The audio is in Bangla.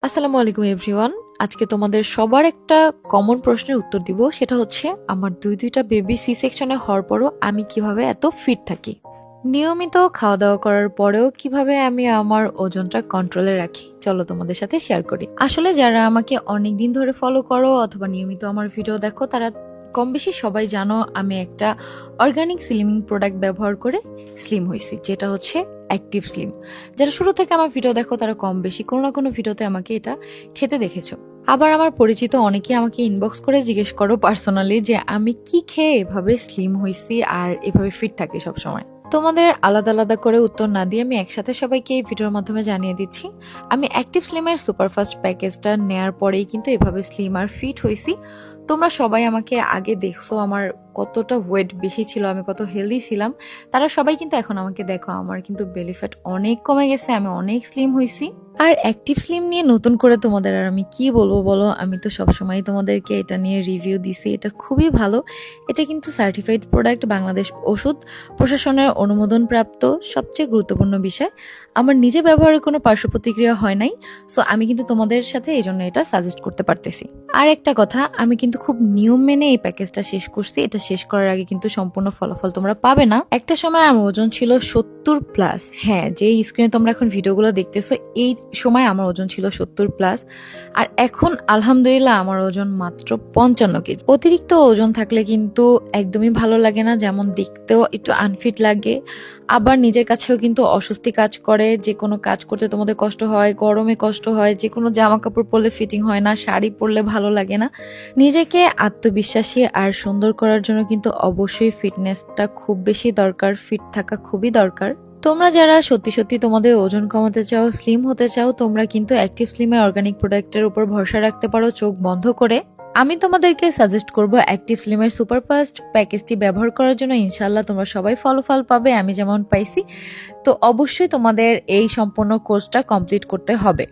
আসসালামু আলাইকুম এভরিওয়ান। আজকে তোমাদের সবার একটা কমন প্রশ্নের উত্তর দিব, সেটা হচ্ছে আমার দুইটা বেবি সি সেকশনে হওয়ার পরও আমি কিভাবে এত ফিট থাকি। নিয়মিত খাওয়া দাওয়া করার পরেও কিভাবে আমি আমার ওজনটা কন্ট্রোলে রাখি, চলো তোমাদের সাথে শেয়ার করি। আসলে যারা আমাকে অনেক দিন ধরে ফলো করো অথবা নিয়মিত আমার ভিডিও দেখো, তারা কম বেশি সবাই জানো আমি একটা অর্গানিক স্লিমিং প্রোডাক্ট ব্যবহার করে স্লিম হয়েছি, যেটা হচ্ছে অ্যাক্টিভ স্লিম। যারা শুরু থেকে আমার ভিডিও দেখো তারা কম বেশি কোনো না কোনো ভিডিওতে আমাকে এটা খেতে দেখেছো। আবার আমার পরিচিত অনেকে আমাকে ইনবক্স করে জিজ্ঞেস করো পার্সোনালি যে আমি কি খেয়ে এভাবে স্লিম হয়েছি আর এভাবে ফিট থাকি সবসময়। তোমাদের আলাদা আলাদা করে উত্তর না দিয়ে আমি একসাথে সবাইকে এই ভিডিওর মাধ্যমে জানিয়ে দিচ্ছি, আমি অ্যাক্টিভ স্লিমের সুপারফাস্ট প্যাকেজটা নেয়ার পরেই কিন্তু এভাবে স্লিম আর ফিট হয়েছি। তোমরা সবাই আমাকে আগে দেখছো আমার কতটা ওয়েট বেশি ছিল, আমি কত হেলদি ছিলাম, তারা সবাই কিন্তু এখন আমাকে দেখো আমার কিন্তু বেলি ফ্যাট অনেক কমে গেছে, আমি অনেক স্লিম হয়েছি। আর অ্যাক্টিভ স্লিম নিয়ে নতুন করে তোমাদের আর আমি কি বলবো বলো, আমি তো সবসময় তোমাদেরকে এটা নিয়ে রিভিউ দিছি, এটা খুবই ভালো। এটা কিন্তু সার্টিফাইড প্রোডাক্ট, বাংলাদেশ ওষুধ প্রশাসনের অনুমোদন প্রাপ্ত। সবচেয়ে গুরুত্বপূর্ণ বিষয়, আমার নিজে ব্যবহারের কোনো পার্শ্ব প্রতিক্রিয়া হয় নাই, সো আমি কিন্তু তোমাদের সাথে এই জন্য এটা সাজেস্ট করতে পারতেছি। আর একটা কথা, আমি কিন্তু খুব নিয়ম মেনে এই প্যাকেজটা শেষ করছি, এটা শেষ করার আগে কিন্তু সম্পূর্ণ ফলাফল তোমরা পাবে না। একটা সময় আমার ওজন ছিল 70+, হ্যাঁ যে স্ক্রিনে তোমরা এখন ভিডিওগুলো দেখতেছো এই সময় আমার ওজন ছিল 70+, আর এখন আলহামদুলিল্লাহ আমার ওজন মাত্র 55 কেজি। অতিরিক্ত ওজন থাকলে কিন্তু একদমই ভালো লাগে না, যেমন দেখতেও একটু আনফিট লাগে, আবার নিজের কাছেও কিন্তু অস্বস্তি কাজ করে। যে কোনো কাজ করতে তোমাদের কষ্ট হয়, গরমে কষ্ট হয়, যে কোনো জামা কাপড় পরলে ফিটিং হয় না, শাড়ি পরলে ভালো লাগে না। নিজেকে আত্মবিশ্বাসী আর সুন্দর করার জন্য কিন্তু অবশ্যই ফিটনেসটা খুব বেশি দরকার, ফিট থাকা খুবই দরকার। তোমরা যারা সত্যি সত্যি তোমাদের ওজন কমাতে চাও, স্লিম হতে চাও, তোমরা কিন্তু অ্যাক্টিভ স্লিমের অর্গানিক প্রোডাক্টের উপর ভরসা রাখতে পারো চোখ বন্ধ করে। আমি তোমাদেরকে সাজেস্ট করব অ্যাক্টিভ স্লিমের সুপারফাস্ট প্যাকেজটি ব্যবহার করার জন্য। ইনশাল্লাহ তোমরা সবাই ফল পাবে, আমি যেমন পাইছি। তো অবশ্যই তোমাদের এই সম্পূর্ণ কোর্সটা কমপ্লিট করতে হবে।